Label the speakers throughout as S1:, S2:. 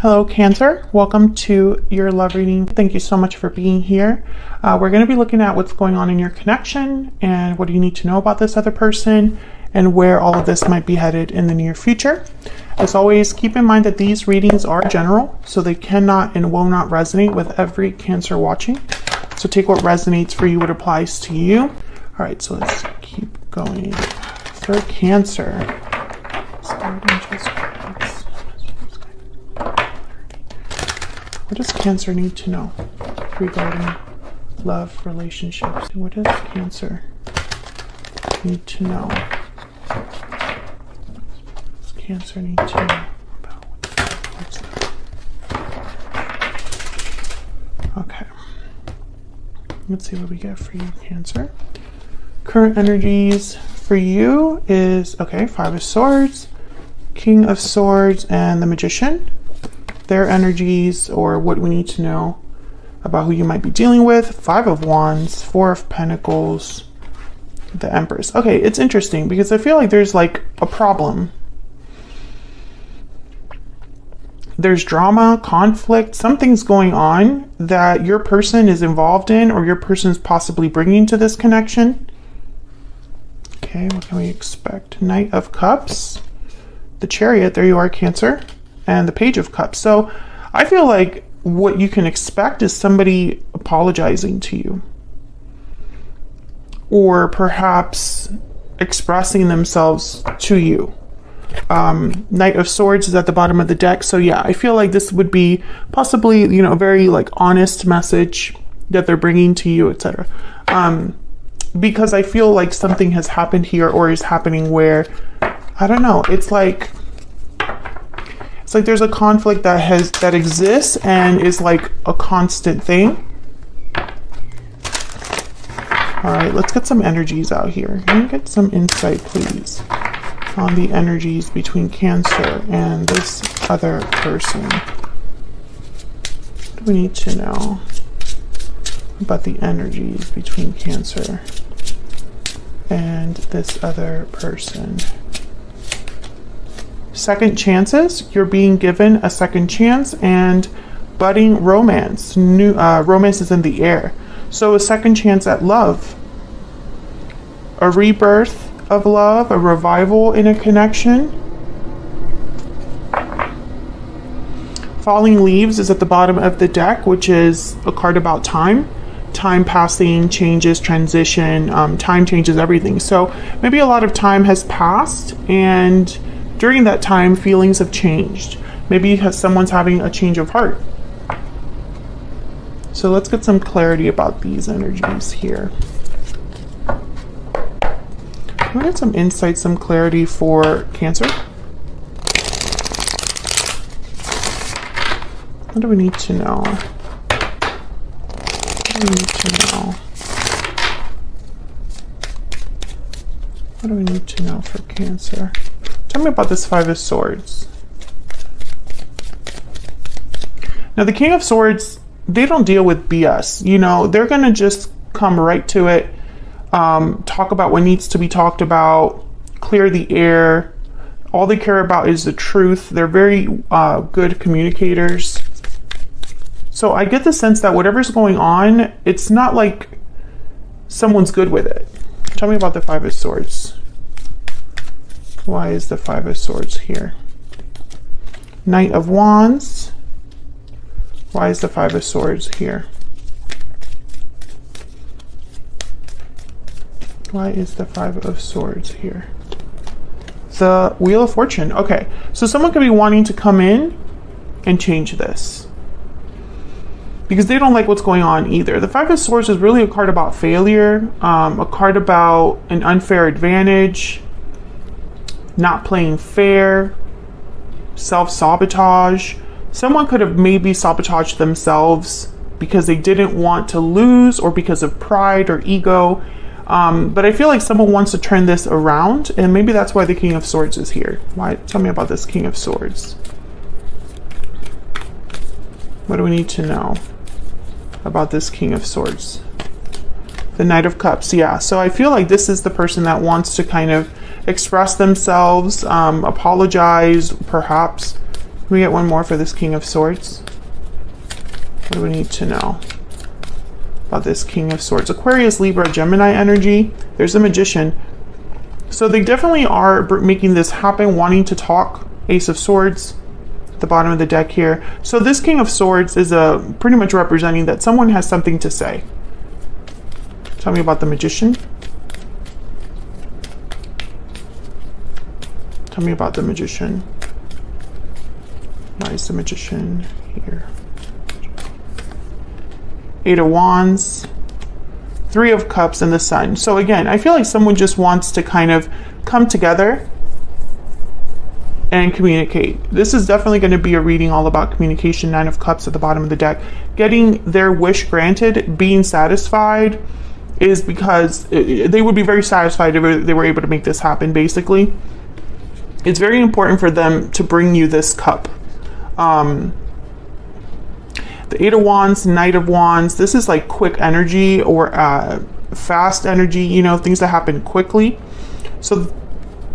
S1: Hello, Cancer. Welcome to your love reading. Thank you so much for being here. We're going to be looking at what's going on in your connection and what do you need to know about this other person and where all of this might be headed in the near future. As always, keep in mind that these readings are general, so they cannot and will not resonate with every Cancer watching. So take what resonates for you, what applies to you. All right, so let's keep going. For Cancer. What does Cancer need to know regarding love, relationships? What does Cancer need to know? What does Cancer need to know about what's that? Okay. Let's see what we get for you, Cancer. Current energies for you is, okay, Five of Swords, King of Swords, and the Magician. Their energies, or what we need to know about who you might be dealing with. Five of Wands, Four of Pentacles, the Empress. Okay, it's interesting because I feel like there's like a problem. There's drama, conflict, something's going on that your person is involved in or your person's possibly bringing to this connection. Okay, what can we expect? Knight of Cups, the Chariot, there you are, Cancer, and the Page of Cups. So I feel like what you can expect is somebody apologizing to you, or perhaps expressing themselves to you. Knight of Swords is at the bottom of the deck. So yeah, I feel like this would be possibly, you know, a very like honest message that they're bringing to you, etc. Because I feel like something has happened here or is happening where, I don't know, it's like there's a conflict that exists and is like a constant thing. All right, let's get some energies out here. Can you get some insight, please, on the energies between Cancer and this other person? What do we need to know about the energies between Cancer and this other person? Second chances. You're being given a second chance, and budding romance. New romance is in the air. So a second chance at love, a rebirth of love, a revival in a connection. Falling Leaves is at the bottom of the deck, which is a card about time. Time passing, changes, transition. Time changes everything. So maybe a lot of time has passed, and during that time, feelings have changed. Maybe someone's having a change of heart. So let's get some clarity about these energies here. Can we get some insight, some clarity for Cancer? What do we need to know? What do we need to know? What do we need to know for Cancer? Tell me about this Five of Swords. Now, the King of Swords, they don't deal with BS. You know, they're going to just come right to it, talk about what needs to be talked about, clear the air. All they care about is the truth. They're very good communicators. So I get the sense that whatever's going on, it's not like someone's good with it. Tell me about the Five of Swords. Why is the Five of Swords here? Knight of Wands. Why is the Five of Swords here? Why is the Five of Swords here? The Wheel of Fortune. Okay, so someone could be wanting to come in and change this because they don't like what's going on either. The Five of Swords is really a card about failure, a card about an unfair advantage, not playing fair, self-sabotage. Someone could have maybe sabotaged themselves because they didn't want to lose or because of pride or ego. But I feel like someone wants to turn this around, and maybe that's why the King of Swords is here. Why? Tell me about this King of Swords. What do we need to know about this King of Swords? The Knight of Cups. Yeah, so I feel like this is the person that wants to kind of express themselves, apologize, perhaps, We get one more for this King of Swords. What do we need to know about this King of Swords? Aquarius, Libra, Gemini energy. There's a Magician. So they definitely are making this happen, wanting to talk. Ace of Swords at the bottom of the deck here. So this King of Swords is pretty much representing that someone has something to say. Tell me about the Magician. Tell me about the Magician. Why is the Magician here? Eight of Wands, Three of Cups, and the Sun. So again, I feel like someone just wants to kind of come together and communicate. This is definitely going to be a reading all about communication. Nine of Cups at the bottom of the deck. Getting their wish granted, being satisfied, is because they would be very satisfied if they were able to make this happen, basically. It's very important for them to bring you this cup. The Eight of Wands, Knight of Wands, this is like quick energy or fast energy, you know, things that happen quickly. So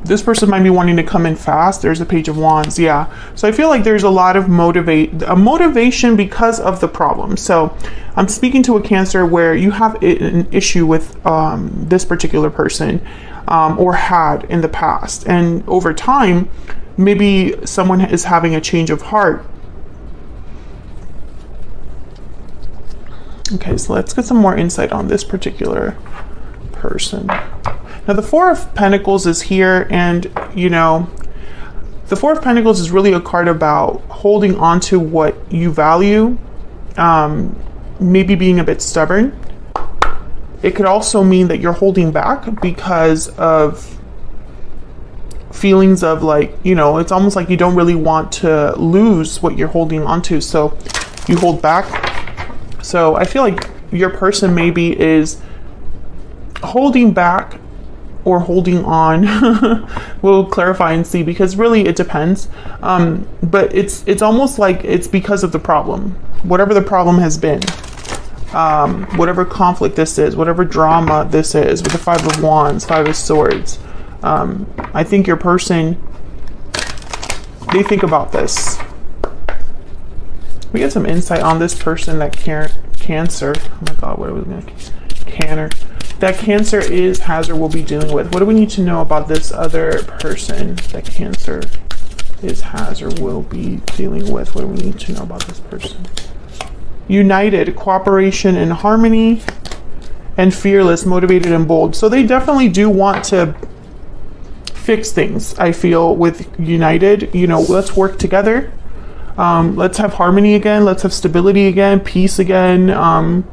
S1: this person might be wanting to come in fast. There's a Page of Wands, yeah. So I feel like there's a lot of motivation because of the problem. So I'm speaking to a Cancer where you have an issue with this particular person or had in the past. And over time, maybe someone is having a change of heart. Okay, so let's get some more insight on this particular person. Now the Four of Pentacles is here, and you know, the Four of Pentacles is really a card about holding on to what you value, maybe being a bit stubborn. It could also mean that you're holding back because of feelings of like, you know, it's almost like you don't really want to lose what you're holding on to, so you hold back. So I feel like your person maybe is holding back or holding on. We'll clarify and see, because really it depends. But it's almost like it's because of the problem, whatever the problem has been, whatever conflict this is, whatever drama this is, with the Five of Wands, Five of Swords. I think your person, they think about this. We get some insight on this person, that Cancer. Oh my God, what are we going to Cancer? That Cancer is, has, or will be dealing with. What do we need to know about this other person that Cancer is, has, or will be dealing with? What do we need to know about this person? United, cooperation and harmony, and fearless, motivated and bold. So they definitely do want to fix things, I feel, with United. You know, let's work together. Let's have harmony again. Let's have stability again, peace again. And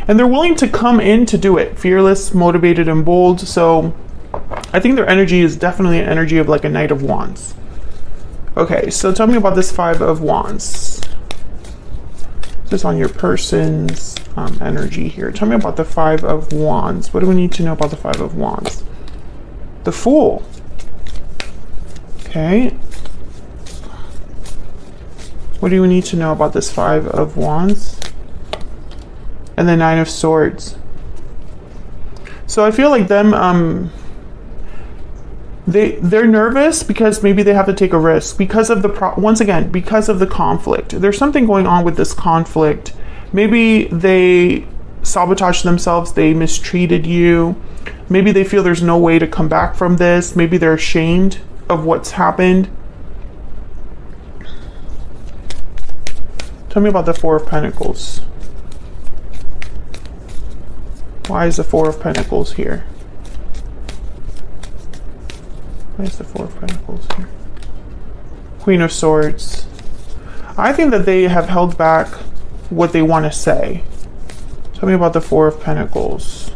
S1: they're willing to come in to do it. Fearless, motivated, and bold. So I think their energy is definitely an energy of like a Knight of Wands. Okay, so tell me about this Five of Wands. Just on your person's energy here. Tell me about the Five of Wands. What do we need to know about the Five of Wands? The Fool. Okay. What do we need to know about this Five of Wands? And the Nine of Swords. So I feel like them, they're nervous because maybe they have to take a risk because of the once again, because of the conflict. There's something going on with this conflict. Maybe they sabotaged themselves, they mistreated you. Maybe they feel there's no way to come back from this. Maybe they're ashamed of what's happened. Tell me about the Four of Pentacles. Why is the Four of Pentacles here? Why is the Four of Pentacles here? Queen of Swords. I think that they have held back what they want to say. Tell me about the Four of Pentacles.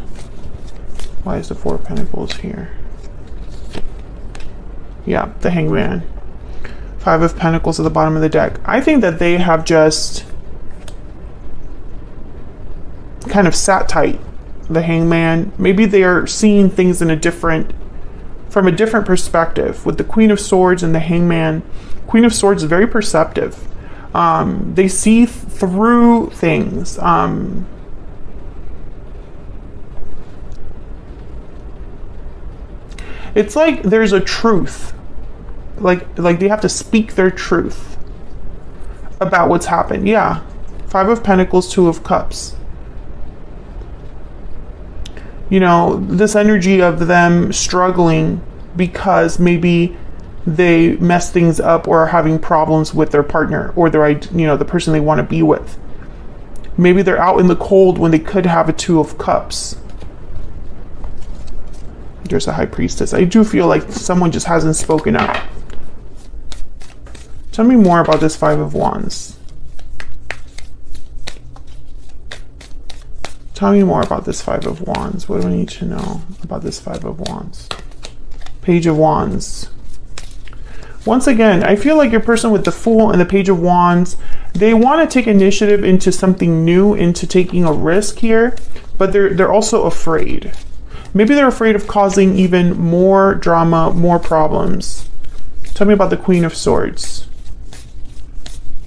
S1: Why is the Four of Pentacles here? Yeah, the Hangman. Five of Pentacles at the bottom of the deck. I think that they have just kind of sat tight. The Hangman. Maybe they're seeing things in from a different perspective. With the Queen of Swords and the Hangman. Queen of Swords is very perceptive. They see through things. It's like there's a truth like they have to speak their truth about what's happened. Yeah. 5 of Pentacles, 2 of Cups. You know, this energy of them struggling because maybe they mess things up or are having problems with their partner or their, you know, the person they want to be with. Maybe they're out in the cold when they could have a 2 of Cups. There's a High Priestess. I do feel like someone just hasn't spoken up. Tell me more about this 5 of Wands. Tell me more about this 5 of Wands. What do I need to know about this 5 of Wands? Page of Wands. Once again, I feel like your person with the Fool and the Page of Wands, they want to take initiative into something new, into taking a risk here, but they're also afraid. Maybe they're afraid of causing even more drama, more problems. Tell me about the Queen of Swords.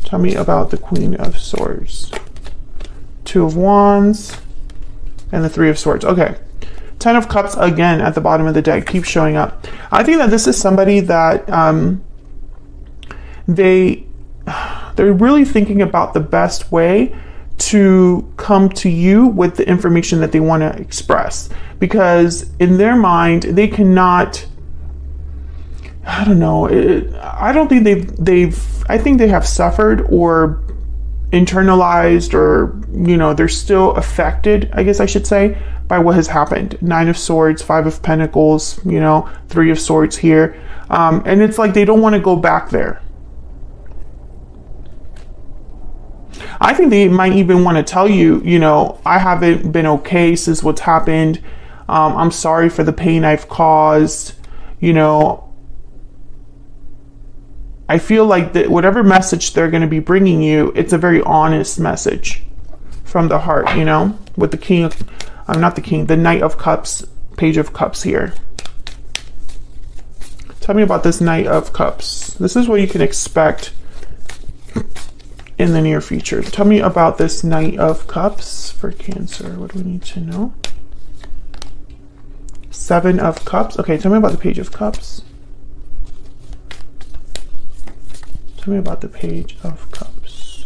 S1: Tell me about the Queen of Swords. 2 of Wands. And the 3 of Swords. Okay. 10 of Cups again at the bottom of the deck. Keep showing up. I think that this is somebody that they're really thinking about the best way to come to you with the information that they want to express. Because in their mind, they cannot, I don't know, I don't think I think they have suffered or internalized, or, you know, they're still affected, I guess I should say, by what has happened. 9 of Swords, 5 of Pentacles, you know, 3 of Swords here. And it's like they don't want to go back there. I think they might even want to tell you, you know, I haven't been okay since what's happened. I'm sorry for the pain I've caused. You know, I feel like that whatever message they're going to be bringing you, it's a very honest message from the heart, you know, with the King of, not the King, the Knight of Cups, Page of Cups here. Tell me about this Knight of Cups. This is what you can expect in the near future. Tell me about this Knight of Cups for Cancer. What do we need to know? 7 of Cups. Okay, tell me about the Page of Cups. Tell me about the Page of Cups.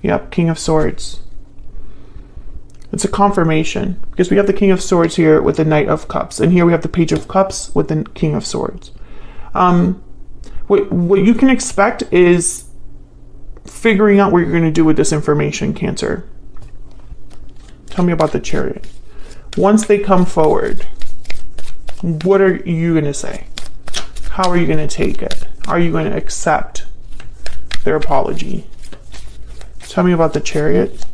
S1: Yep, King of Swords. It's a confirmation because we have the King of Swords here with the Knight of Cups, and here we have the Page of Cups with the King of Swords. What you can expect is figuring out what you're going to do with this information, Cancer. Tell me about the Chariot. Once they come forward, what are you going to say? How are you going to take it? Are you going to accept their apology? Tell me about the Chariot.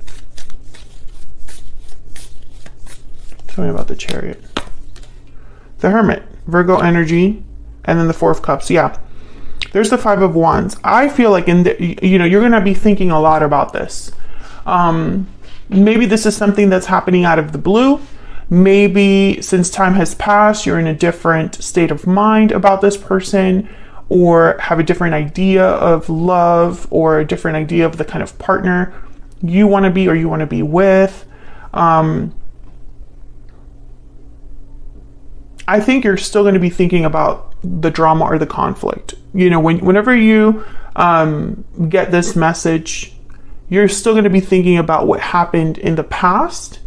S1: Tell me about the Chariot. The Hermit, Virgo energy, and then the 4 of Cups. Yeah, there's the 5 of Wands. I feel like you're going to be thinking a lot about this. Maybe this is something that's happening out of the blue. Maybe since time has passed, you're in a different state of mind about this person, or have a different idea of love, or a different idea of the kind of partner you want to be or you want to be with. I think you're still going to be thinking about the drama or the conflict. You know, whenever you get this message, you're still going to be thinking about what happened in the past.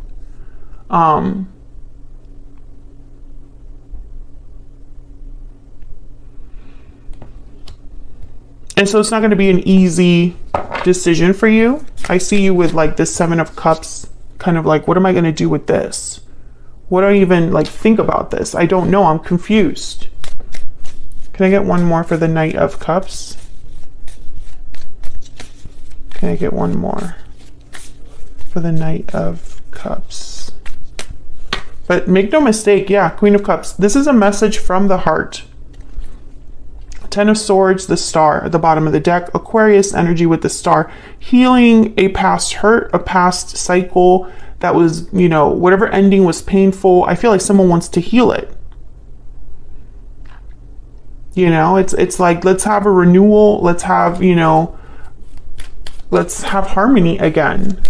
S1: And so it's not going to be an easy decision for you. I see you with like this 7 of Cups, kind of like, what am I going to do with this? What do I even like think about this? I don't know. I'm confused. Can I get one more for the Knight of Cups? Can I get one more for the Knight of Cups? But make no mistake, yeah, Queen of Cups. This is a message from the heart. 10 of Swords, the Star at the bottom of the deck. Aquarius energy with the Star. Healing a past hurt, a past cycle that was, you know, whatever ending was painful. I feel like someone wants to heal it. You know, it's like, let's have a renewal. Let's have, you know, let's have harmony again.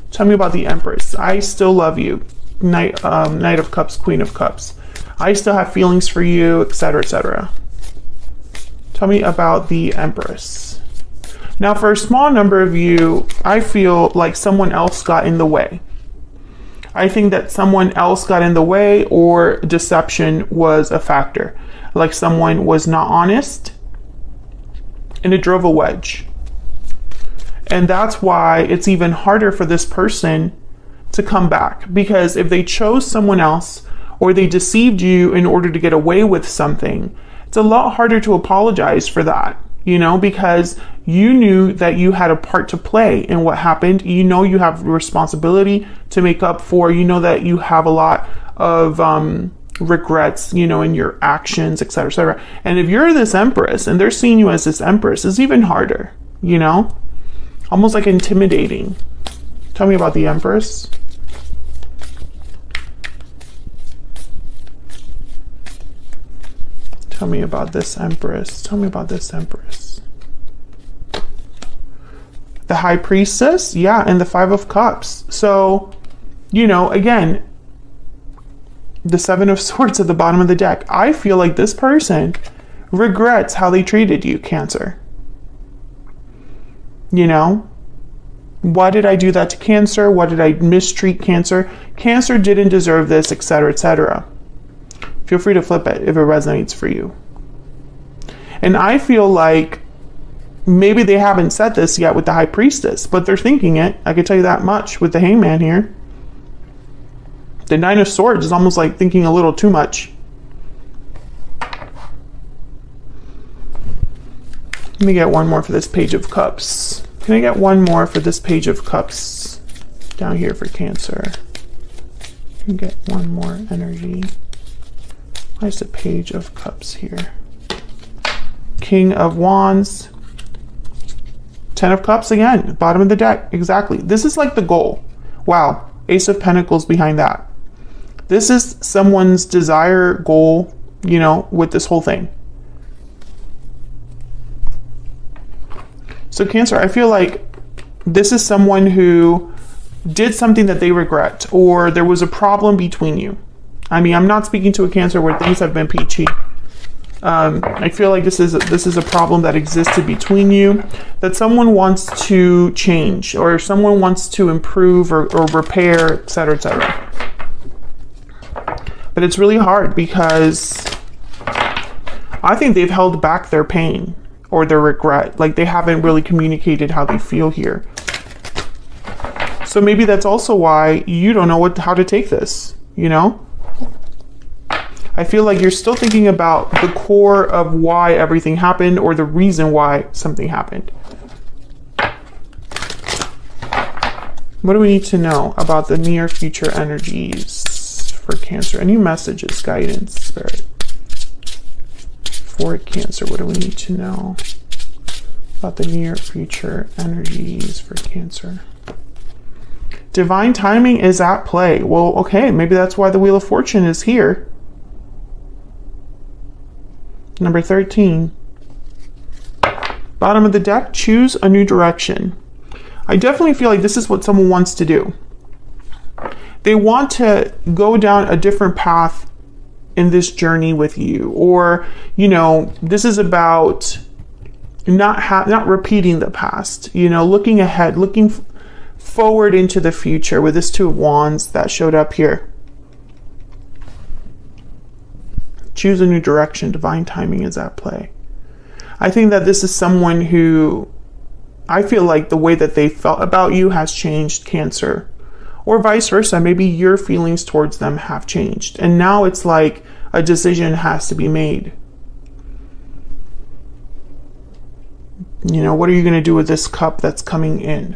S1: Tell me about the Empress. I still love you. Knight of Cups, Queen of Cups. I still have feelings for you, etc., etc. Tell me about the Empress. Now, for a small number of you, I feel like someone else got in the way. I think that someone else got in the way, or deception was a factor. Like someone was not honest, and it drove a wedge. And that's why it's even harder for this person to come back. Because if they chose someone else, or they deceived you in order to get away with something, it's a lot harder to apologize for that, you know, because you knew that you had a part to play in what happened. You know, you have responsibility to make up for, you know, that you have a lot of regrets, you know, in your actions, etc., etc. And if you're this Empress and they're seeing you as this Empress, it's even harder, you know, almost like intimidating. Tell me about the Empress. Tell me about this Empress. Tell me about this Empress. The High Priestess, yeah, and the Five of Cups. So, you know, again, the Seven of Swords at the bottom of the deck. I feel like this person regrets how they treated you, Cancer. You know, why did I do that to Cancer? Why did I mistreat Cancer? Cancer didn't deserve this, etc., etc. Feel free to flip it if it resonates for you. And I feel like maybe they haven't said this yet with the High Priestess, but they're thinking it. I can tell you that much with the Hangman here. The Nine of Swords is almost like thinking a little too much. Let me get one more for this Page of Cups. Can I get one more for this Page of Cups down here for Cancer? Can I get one more energy? Why is the Page of Cups here? King of Wands. Ten of Cups again, bottom of the deck. Exactly. This is like the goal. Wow. Ace of Pentacles behind that. This is someone's desire, goal, you know, with this whole thing. So Cancer, I feel like this is someone who did something that they regret, or there was a problem between you. I mean, I'm not speaking to a Cancer where things have been peachy. I feel like this is a problem that existed between you, that someone wants to change, or someone wants to improve or repair, etc., etc. But it's really hard because I think they've held back their pain or their regret. Like they haven't really communicated how they feel here. So maybe that's also why you don't know how to take this, you know? I feel like you're still thinking about the core of why everything happened, or the reason why something happened. What do we need to know about the near future energies for Cancer? Any messages, guidance, Spirit? For Cancer, what do we need to know about the near future energies for Cancer? Divine timing is at play. Well, okay, maybe that's why the Wheel of Fortune is here. Number 13. Bottom of the deck, choose a new direction. I definitely feel like this is what someone wants to do. They want to go down a different path in this journey with you. Or, you know, this is about not repeating the past. You know, looking ahead, looking forward into the future with this Two of Wands that showed up here. Choose a new direction. Divine timing is at play. I think that this is someone who, I feel like the way that they felt about you has changed, Cancer. Or vice versa. Maybe your feelings towards them have changed. And now it's like a decision has to be made. You know, what are you going to do with this cup that's coming in?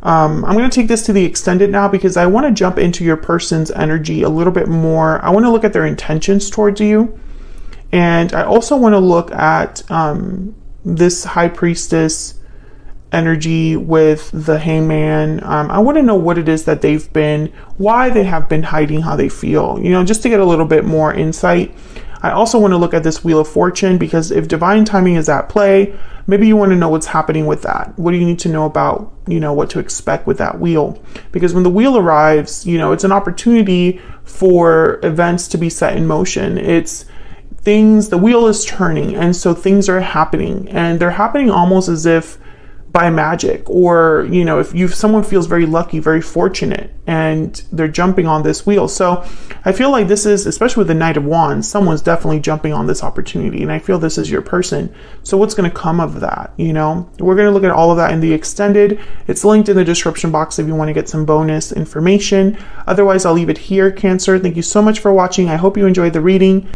S1: I'm going to take this to the extended now because I want to jump into your person's energy a little bit more. I want to look at their intentions towards you. And I also want to look at this High Priestess energy with the Hangman. I want to know what it is that why they have been hiding how they feel, you know, just to get a little bit more insight. I also want to look at this Wheel of Fortune, because if divine timing is at play, maybe you want to know what's happening with that. What do you need to know about, what to expect with that wheel? Because when the wheel arrives, it's an opportunity for events to be set in motion. It's things, the wheel is turning, and so things are happening, and they're happening almost as if by magic, or if someone feels very lucky, very fortunate, and they're jumping on this wheel. So I feel like this is, especially with the Knight of Wands, someone's definitely jumping on this opportunity, and I feel this is your person. So what's going to come of that? We're going to look at all of that in the extended. It's linked in the description box if you want to get some bonus information. Otherwise, I'll leave it here, Cancer. Thank you so much for watching. I hope you enjoyed the reading.